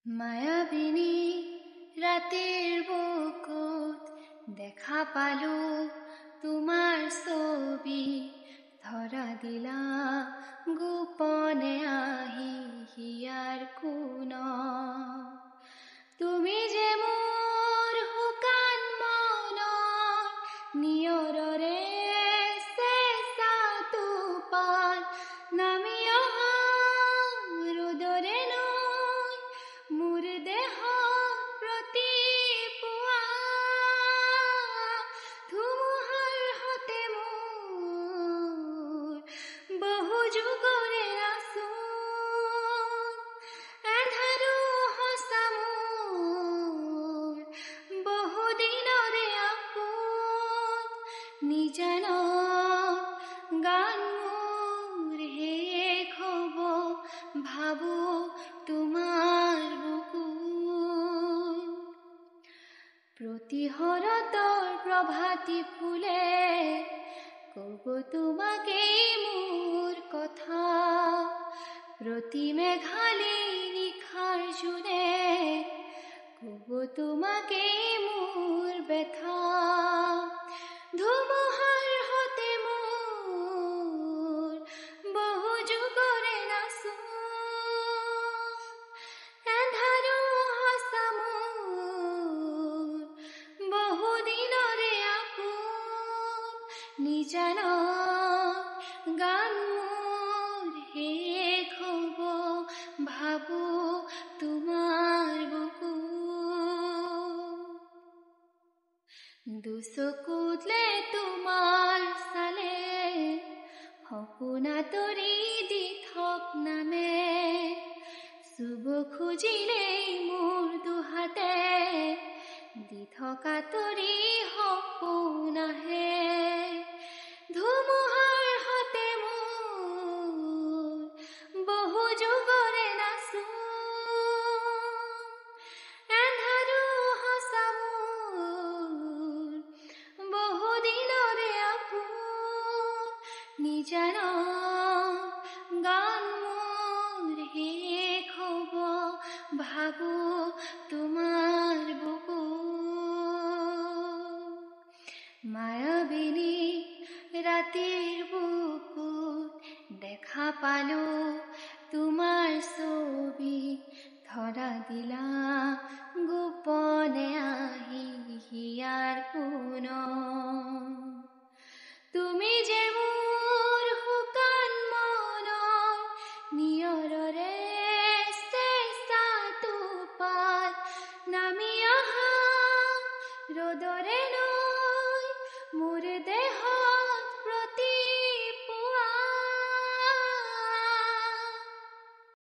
মায়াবিনী ৰাতিৰ বুকুত দেখা পালো তোমাৰ ছবি, ধৰা দিলা গোপনে আহি হিয়াৰ কোণত। তুমি যে মোৰ শুকান মনৰ নিয়ৰৰে চেঁচা টোপাল, নামি অহা ৰ'দৰে নৈ মোৰ দেহত প্ৰতিপুৱা, ধুমুহাৰ সতে মোৰ বহু যুগৰে আচোন, এন্ধাৰো সঁচা মোৰ বহু দিনৰে আপোন। নিজানত গান মোৰ শেষ হ'ব, ভাবো তোমাৰ বুকুত। প্ৰতিশৰতৰ প্ৰভাতী ফুলে ক'ব তোমাকেই মোৰ কথা, প্ৰতি মেঘালী নিশাৰ জোনে ক'ব তোমাকেই মোৰ ব্যথা। ধুমুহাৰ সতে মোৰ বহু যুগৰে নাচোন, এন্ধাৰো সঁচা মোৰ বহু দিনৰে আপোন। নিজানত গান মোৰ শেষ হ'ব, ভাবো তোমাৰ বুকুত। দুচকুতলে তোমাৰ চালে সপোন আঁতৰি দি থক নামে, চুব খুজিলেই মোৰ দুহাতে দি থকা তৰি সপোন আহে। ধুমুহাৰ সতে মোৰ বহু যুগৰে নাচোন, এন্ধাৰো সঁচা মোৰ বহু দিনৰে আপোন। নিজানত গান মোৰ শেষ হ'ব, ভাবো তোমাৰ বুকুত। মায়াবিনী ৰাতিৰ বুকুত দেখা পালো তোমাৰ ছবি, ধৰা দিলা গোপনে আহি হিয়াৰ কোণত। তুমি যে মোৰ শুকান মনৰ নিয়ৰৰে চেঁচা টোপাল, নামি অহা ৰ'দৰে